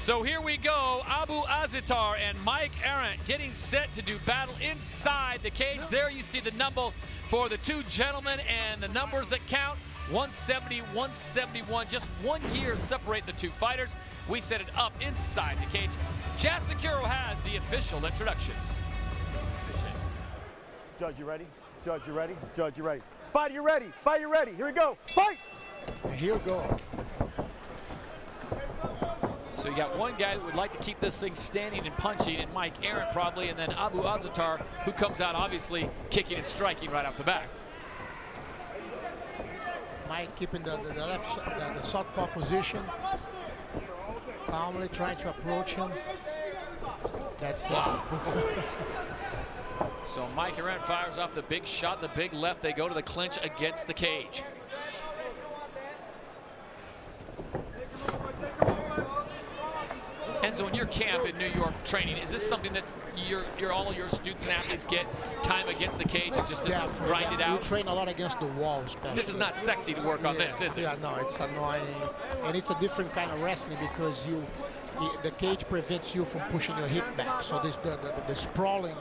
So here we go, Abu Azaitar and Mike Arrant getting set to do battle inside the cage. There you see the number for the two gentlemen and the numbers that count, 170, 171, just 1 year separate the two fighters. We set it up inside the cage. Jazz Securo has the official introductions. Judge, you ready? Judge, you ready? Judge, you ready? Fight, you ready? Fight, you ready? Here we go. Fight! And here we go. So you got one guy that would like to keep this thing standing and punching, and Mike Arrant probably, and then Abu Azaitar, who comes out obviously kicking and striking right off the bat. Mike keeping the left, the southpaw position, calmly trying to approach him. That's it. So Mike Arrant fires off the big shot, the big left. They go to the clinch against the cage. Enzo, in your camp in New York training, is this something that all your students and athletes get time against the cage and just grind it out? We train a lot against the wall, especially. This is not sexy to work on this, is it? Yeah, no, it's annoying. And it's a different kind of wrestling because the cage prevents you from pushing your hip back. So this the sprawling,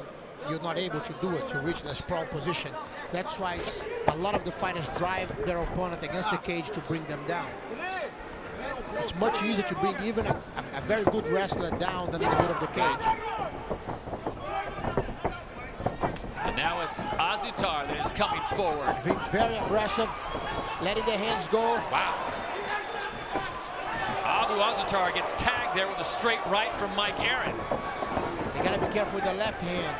you're not able to do it, to reach the sprawl position. That's why a lot of the fighters drive their opponent against the cage to bring them down. It's much easier to bring even a very good wrestler down than in the middle of the cage. And now it's Azaitar that is coming forward. Very aggressive, letting the hands go. Wow. Abu Azaitar gets tagged there with a straight right from Mike Arrant. You gotta be careful with the left hand.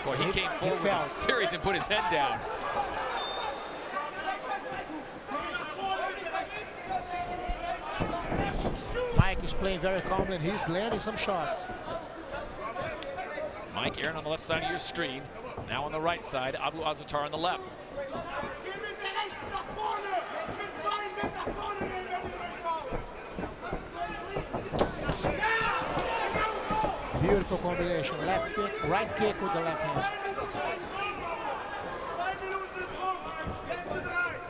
Boy, he came forward with a series and put his head down. Mike is playing very calmly and he's landing some shots. Mike Arrant on the left side of your screen. Now on the right side, Abu Azaitar on the left. Beautiful combination. Left kick, right kick with the left hand.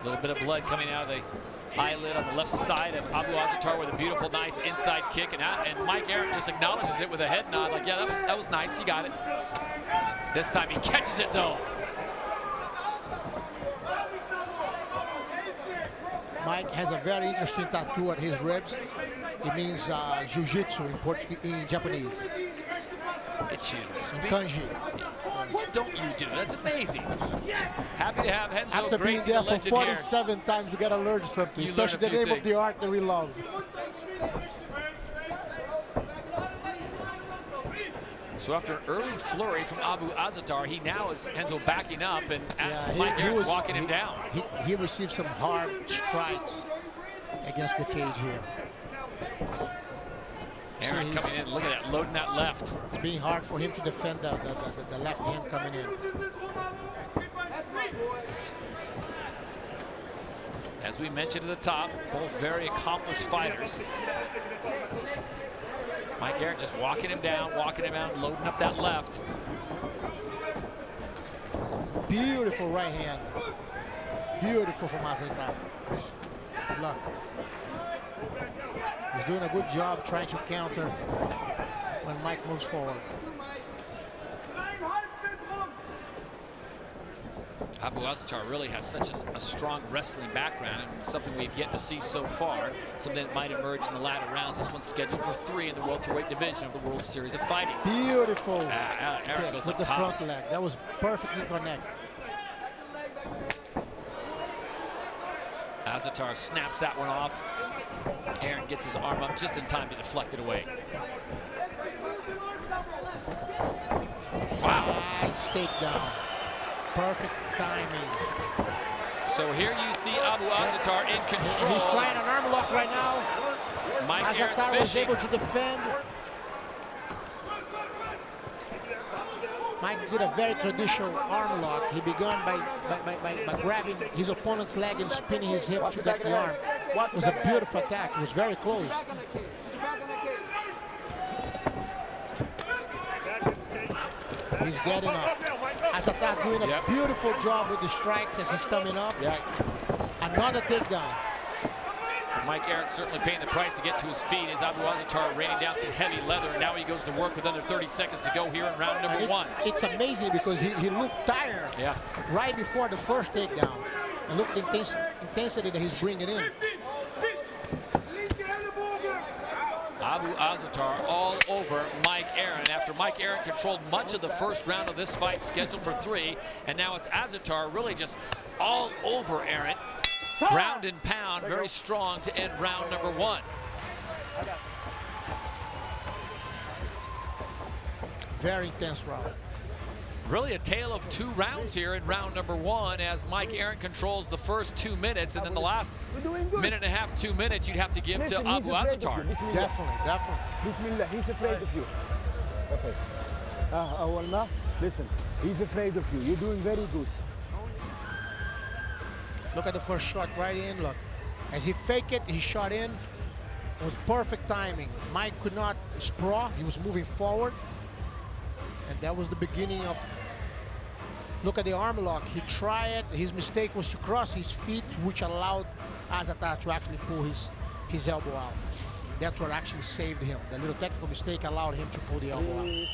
A little bit of blood coming out of the eyelid on the left side of Abu Azaitar with a beautiful, nice inside kick. And Mike Arrant just acknowledges it with a head nod, like, yeah, that was nice, you got it. This time he catches it, though. Mike has a very interesting tattoo at his ribs. It means jiu-jitsu in Japanese. It's you. In kanji. What don't you do? That's amazing. Happy to have Enzo After being Gracie, there the for legend 47 times, we gotta learn something, especially the name of the art that we love. So after an early flurry from Abu Azaitar, he now is Enzo backing up, and Mike Arrant's walking him down. He received some hard strikes against the cage here. Arrant coming in, look at that, loading that left. It's being hard for him to defend the left hand coming in. As we mentioned at the top, both very accomplished fighters. Mike Arrant just walking him down, walking him out, loading up that left. Beautiful right hand. Beautiful from Azaitar. Good luck. He's doing a good job trying to counter when Mike moves forward. Abu Azaitar really has such a strong wrestling background, and something we've yet to see so far, something that might emerge in the latter rounds. This one's scheduled for 3 in the welterweight division of the World Series of Fighting. Beautiful Arrant goes with the front leg. That was perfectly connected. Azaitar snaps that one off. Arrant gets his arm up just in time to deflect it away. Wow. Nice takedown. Perfect timing. So here you see Abu Azaitar in control. He's trying an arm lock right now. Mike Azaitar was able to defend. Mike did a very traditional arm lock. He began by grabbing his opponent's leg and spinning his hip to back the arm. It was a beautiful attack. It was very close. He's getting up. Azaitar doing a beautiful job with the strikes as he's coming up. Another takedown. Mike Arrant certainly paying the price to get to his feet as Abu Azaitar raining down some heavy leather, and now he goes to work with under 30 seconds to go here in round number 1. It's amazing because he looked tired right before the first takedown. And look at the intensity that he's bringing in. Abu Azaitar all over Mike Arrant after Mike Arrant controlled much of the first round of this fight, scheduled for 3, and now it's Azaitar really just all over Arrant. Ground and pound, very strong to end round number 1. Very intense round. Really a tale of 2 rounds here in round number 1 as Mike Arrant controls the first 2 minutes, and then the last minute and a half, 2 minutes you'd have to give to Abu Azaitar. Definitely. Bismillah, he's afraid of you. Okay. Awalna, listen, he's afraid of you. You're doing very good. Look at the first shot right in, look. As he faked it, he shot in. It was perfect timing. Mike could not sprawl, he was moving forward. And that was the beginning of, look at the arm lock. He tried it, his mistake was to cross his feet, which allowed Azaitar to actually pull his elbow out. That's what actually saved him. The little technical mistake allowed him to pull the elbow out.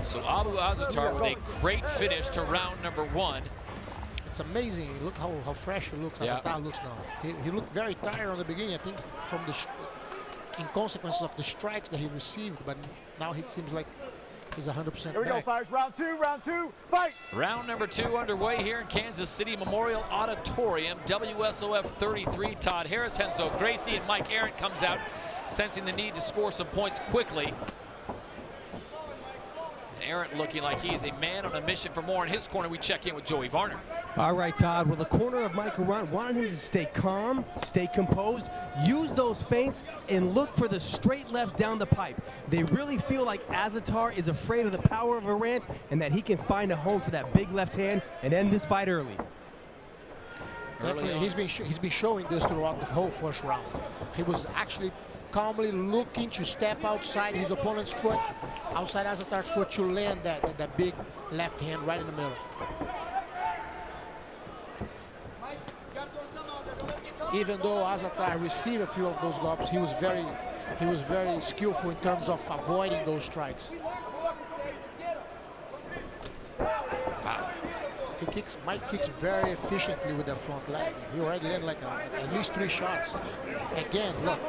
So Abu Azaitar with a great finish to round number 1. It's amazing. Look how fresh he looks. Azaitar looks now. He looked very tired on the beginning, I think, from the in consequence of the strikes that he received, but now it seems like he's 100% Here we go, fighters. Round 2, fight! Round number 2 underway here in Kansas City Memorial Auditorium. WSOF 33, Todd Harris, Renzo Gracie, and Mike Arrant comes out, sensing the need to score some points quickly. Arrant looking like he is a man on a mission for more. In his corner, we check in with Joey Varner. All right, Todd. Well, the corner of Mike Arrant wanted him to stay calm, stay composed, use those feints, and look for the straight left down the pipe. They really feel like Azaitar is afraid of the power of Arrant and that he can find a home for that big left hand and end this fight early. Definitely, he's been showing this throughout the whole first round. He was actually calmly looking to step outside his opponent's foot, outside Azaitar's foot, to land that big left hand right in the middle. Even though Azaitar received a few of those lobs, he was very skillful in terms of avoiding those strikes. Mike kicks very efficiently with the front leg. He already landed like at least 3 shots. Again, look.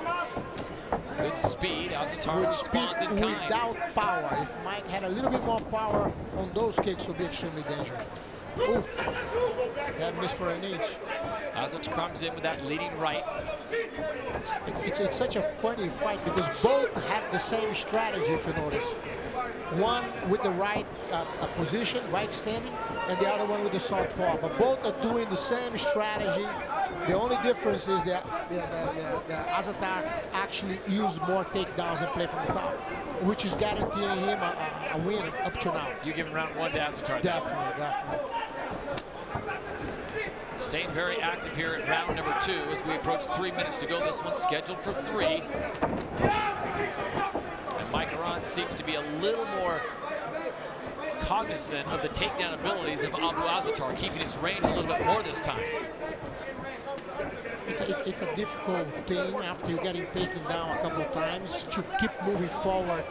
Good speed. Azaitar responds in kind. Without power. If Mike had a little bit more power on those kicks, it would be extremely dangerous. Oof. That missed for an inch. Azaitar comes in with that leading right. It's such a funny fight because both have the same strategy, if you notice. One with the right position, right standing, and the other one with the southpaw. But both are doing the same strategy. The only difference is that the Azaitar actually used more takedowns and play from the top, which is guaranteeing him a win up to now. You give him round 1 to Azaitar. Definitely. Staying very active here in round number 2 as we approach 3 minutes to go. This one's scheduled for 3. And Mike Arrant seems to be a little more cognizant of the takedown abilities of Abu Azaitar, keeping his range a little bit more this time. It's a difficult thing after you're getting taken down a couple of times to keep moving forward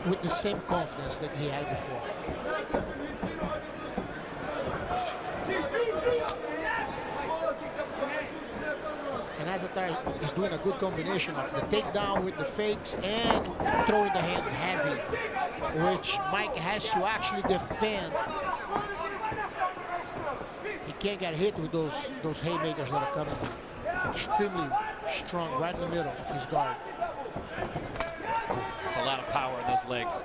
with the same confidence that he had before. And Azaitar is doing a good combination of the takedown with the fakes and throwing the hands heavy, which Mike has to actually defend. He can't get hit with those haymakers that are coming. Extremely strong right in the middle of his guard. It's a lot of power in those legs.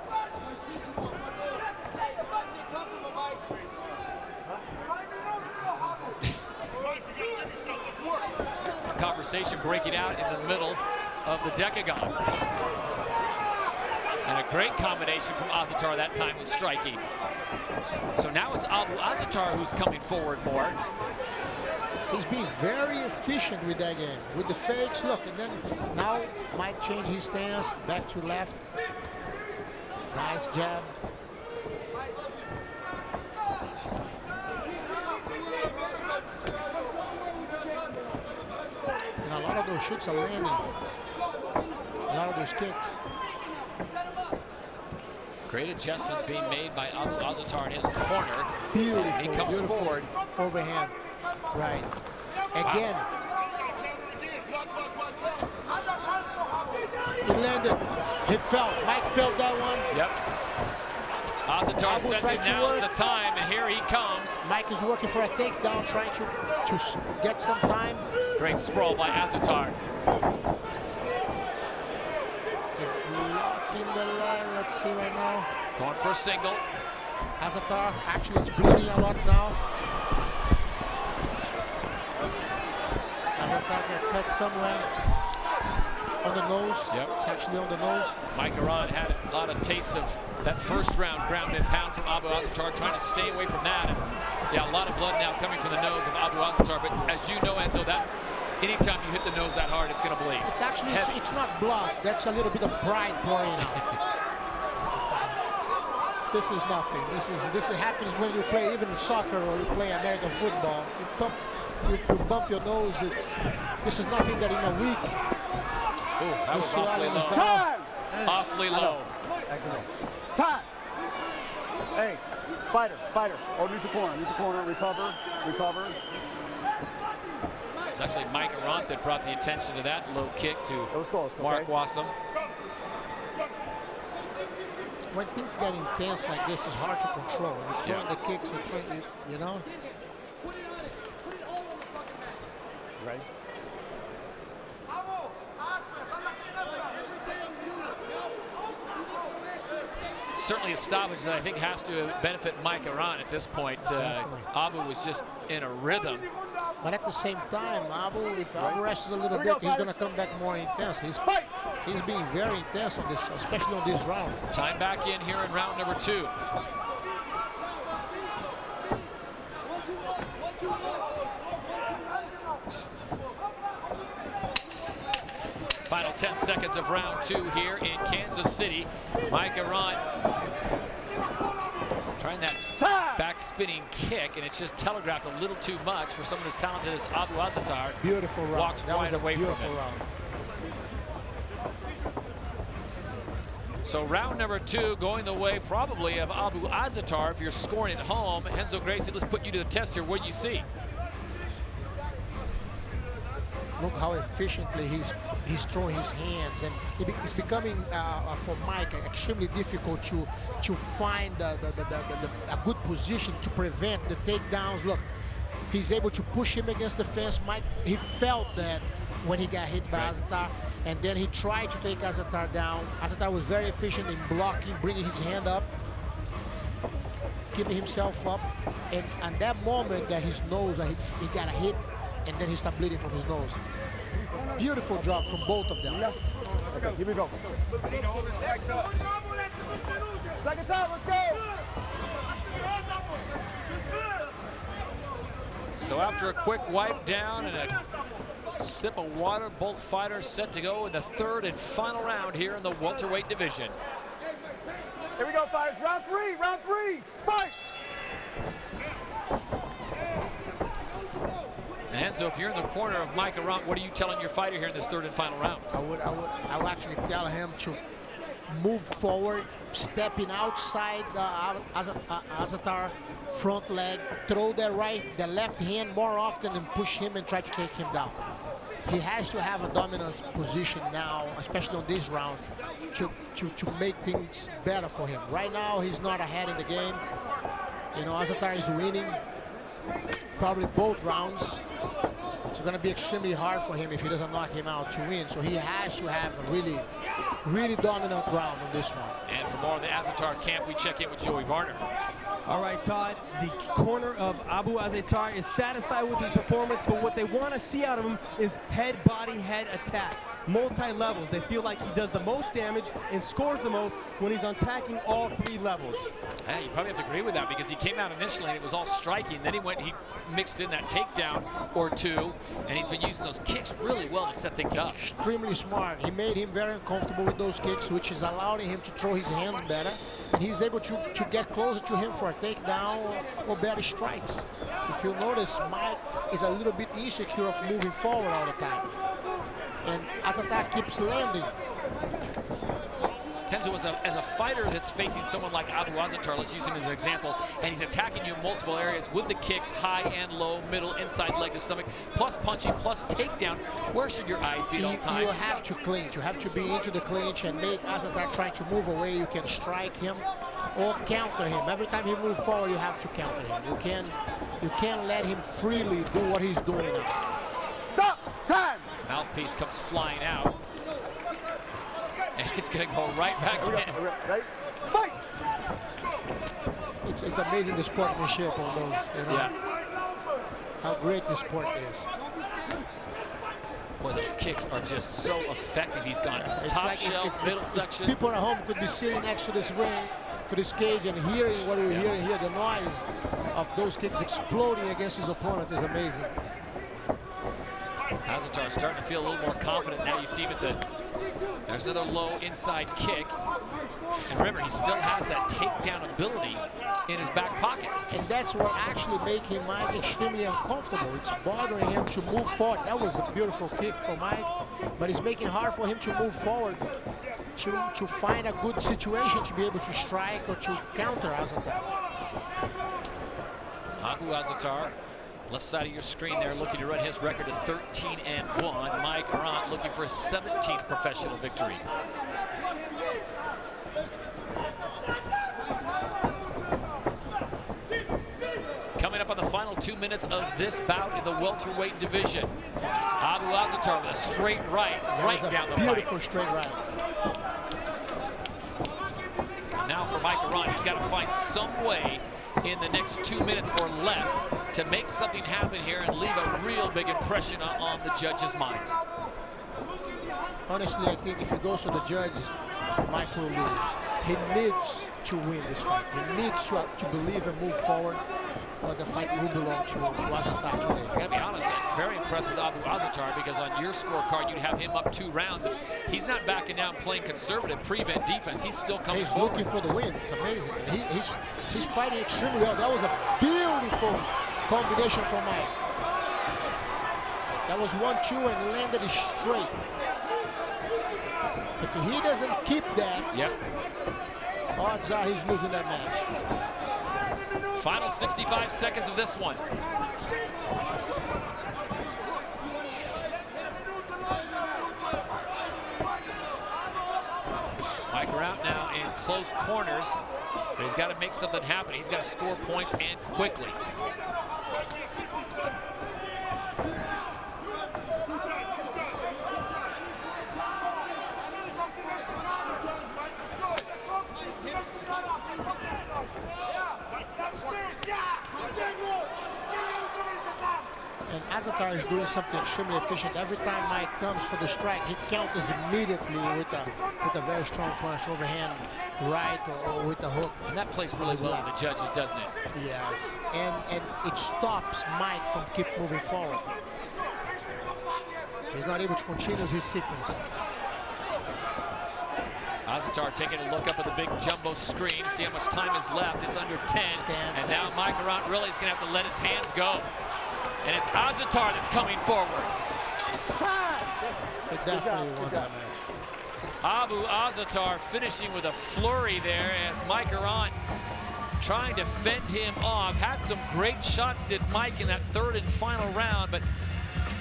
Conversation breaking out in the middle of the decagon. And a great combination from Azaitar that time with striking. So now it's Abu Azaitar who's coming forward more. He's being very efficient with that game, with the fakes. Look, and then now Mike changed his stance back to left. Nice jab. a lot of those shoots are landing. A lot of those kicks. Great adjustments being made by Abu Azaitar in his corner. Beautiful. He comes forward. Overhand. Right. Again. Wow. He landed. He felt. Mike felt that one. Yep. Azaitar Abu says tried it to now is work. the time, and here he comes. Mike is working for a takedown, trying to get some time. Great sprawl by Azaitar. He's blocking the leg. Let's see right now. Going for a single. Azaitar actually is bleeding a lot now. Azaitar got cut somewhere on the nose. Yep. It's actually on the nose. Mike Arrant had a lot of taste of that first round ground and pound from Abu Azaitar, trying to stay away from that. And yeah, a lot of blood now coming from the nose of Abu Azaitar. But as you know, Enzo, that anytime you hit the nose that hard, it's going to bleed. It's actually, it's not blood. That's a little bit of pride pouring out. This is nothing. This happens when you play even soccer or you play American football. You bump your nose. This is nothing that in a week. Ooh, that was awfully low. Time! Awfully low. Excellent. Time! Hey, fighter. Oh, neutral corner, recover. It's actually Mike Arrant that brought the attention to that low kick to It was close, Mark okay? Wassam. When things get intense like this, it's hard to control. You're throwing the kicks, you know? Right. Certainly a stoppage that I think has to benefit Mike Arrant at this point. Abu was just in a rhythm. But at the same time, if Abu rests a little bit, he's going to come back more intense. He's being very intense on this, especially on this round. Time back in here in round number 2. Final 10 seconds of round 2 here in Kansas City. Mike Arrant trying that back spinning kick, and it's just telegraphed a little too much for someone as talented as Abu Azaitar. Beautiful round. Walks That was right a away beautiful from it. round. So round number 2 going the way probably of Abu Azaitar if you're scoring at home. Renzo Gracie, let's put you to the test here. What do you see? Look how efficiently he's throwing his hands, and it's becoming for Mike extremely difficult to find a good position to prevent the takedowns. Look, he's able to push him against the fence. Mike, he felt that when he got hit by Azaitar, and then he tried to take Azaitar down. Azaitar was very efficient in blocking, bringing his hand up, keeping himself up, and at that moment that his nose, he got a hit, and then he started bleeding from his nose. Beautiful job from both of them. Okay, here we go. Second time, let's go! So after a quick wipe down and a sip of water, both fighters set to go in the 3rd and final round here in the welterweight division. Here we go, fighters. Round 3, fight! And Enzo, if you're in the corner of Mike Arrant, what are you telling your fighter here in this 3rd and final round? I would actually tell him to move forward, stepping outside the Azaitar front leg, throw the left hand more often and push him and try to take him down. He has to have a dominant position now, especially on this round, to make things better for him. Right now, he's not ahead in the game. You know, Azaitar is winning probably both rounds. It's going to be extremely hard for him if he doesn't knock him out to win. So he has to have a really dominant round on this one. And for more of the Azaitar camp, we check in with Joey Varner. All right, Todd, the corner of Abu Azaitar is satisfied with his performance, but what they want to see out of him is head, body, head attack. Multi-levels. They feel like he does the most damage and scores the most when he's attacking all 3 levels. Yeah, you probably have to agree with that because he came out initially and it was all striking. Then he mixed in that takedown or 2, and he's been using those kicks really well to set things up. Extremely smart. He made him very uncomfortable with those kicks, which is allowing him to throw his hands better. And he's able to get closer to him for a takedown or better strikes. If you notice, Mike is a little bit insecure of moving forward all the time. and Azaitar keeps landing. Renzo, as a fighter that's facing someone like Abu Azaitar, let's use him as an example, and he's attacking you in multiple areas with the kicks, high and low, middle, inside leg to stomach, plus punching, plus takedown. Where should your eyes be at all time? You have to clinch. You have to be into the clinch and make Azaitar trying to move away. You can strike him or counter him. Every time he moves forward, you have to counter him. You can't let him freely do what he's doing now. Stop! Time! Mouthpiece comes flying out. And it's going to go right back in. Right? Fight! It's amazing the sportsmanship on those. You know, how great the sport is. Boy, those kicks are just so effective. He's gone top like shelf, middle section. People at home could be sitting next to this ring, to this cage, and hearing what we're hearing here, the noise of those kicks exploding against his opponent is amazing. Azaitar starting to feel a little more confident now. You see him at the, there's another low inside kick. And remember, he still has that takedown ability in his back pocket. And that's what actually making Mike extremely uncomfortable. It's bothering him to move forward. That was a beautiful kick for Mike, but it's making it hard for him to move forward, to find a good situation to be able to strike or to counter Azaitar. Abu Azaitar, left side of your screen there, looking to run his record to 13-1. Mike Arrant looking for his 17th professional victory. Coming up on the final 2 minutes of this bout in the welterweight division. Abu Azaitar with a straight right down the pipe. Beautiful straight right. Now for Mike Arrant, he's got to find some way in the next 2 minutes or less to make something happen here and leave a real big impression on the judges' minds. Honestly, I think if he goes to the judge, Mike will lose. He needs to win this fight. He needs to believe and move forward, or the fight will belong to Azaitar today. I gotta be honest, I'm very impressed with Abu Azaitar, because on your scorecard you'd have him up 2 rounds. He's not backing down, playing conservative prevent defense. He's still coming forward. He's looking for the win. It's amazing. And he's fighting extremely well. That was a beautiful combination for Mike. That was 1-2 and landed it straight. If he doesn't keep that, odds are he's losing that match. Final 65 seconds of this one. Mike Arrant now in close corners, but he's got to make something happen. He's got to score points, and quickly. And Azaitar is doing something extremely efficient. Every time Mike comes for the strike, he counters immediately with a very strong punch, overhand right, or with a hook. And that plays really well with the judges, doesn't it? Yes, and it stops Mike from keep moving forward. He's not able to continue his sequence. Azaitar taking a look up at the big jumbo screen, see how much time is left. It's under 10. And now Mike Arrant really is going to have to let his hands go. And it's Azaitar that's coming forward. He definitely won that match. Abu Azaitar finishing with a flurry there as Mike Arrant trying to fend him off. Had some great shots, did Mike, in that third and final round, but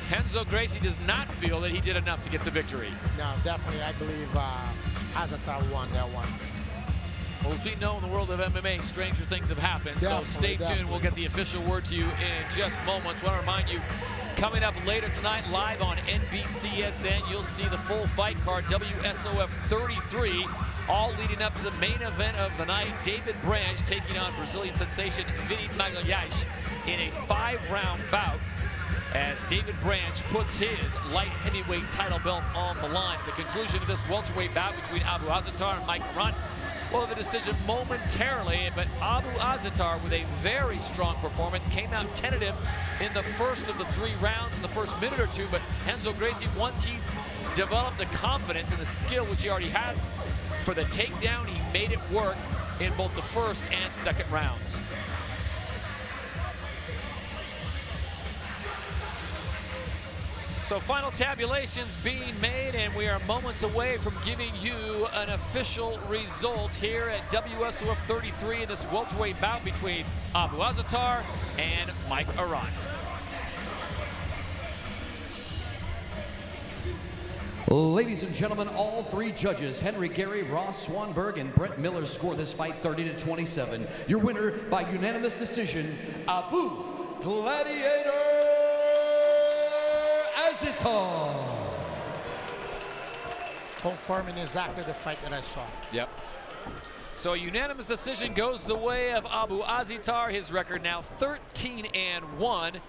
Renzo Gracie does not feel that he did enough to get the victory. No, definitely, I believe Azaitar won that one. Well, as we know in the world of MMA, stranger things have happened. So stay tuned. We'll get the official word to you in just moments. I want to remind you, coming up later tonight, live on NBCSN, you'll see the full fight card, WSOF 33, all leading up to the main event of the night. David Branch taking on Brazilian sensation Vinny Magalhães in a 5-round bout, as David Branch puts his light heavyweight title belt on the line. The conclusion of this welterweight bout between Abu Azaitar and Mike Arrant. Well, the decision momentarily, but Abu Azaitar with a very strong performance, came out tentative in the first of the 3 rounds in the first minute or 2, but Renzo Gracie, once he developed the confidence and the skill which he already had for the takedown, he made it work in both the first and second rounds. So final tabulations being made, and we are moments away from giving you an official result here at WSOF 33 in this welterweight bout between Abu Azaitar and Mike Arrant. Ladies and gentlemen, all three judges, Henry Gary, Ross Swanberg, and Brett Miller, score this fight 30-27. Your winner by unanimous decision, Abu Gladiator Azaitar. Confirming exactly the fight that I saw. Yep. So a unanimous decision goes the way of Abu Azaitar. His record now 13-1.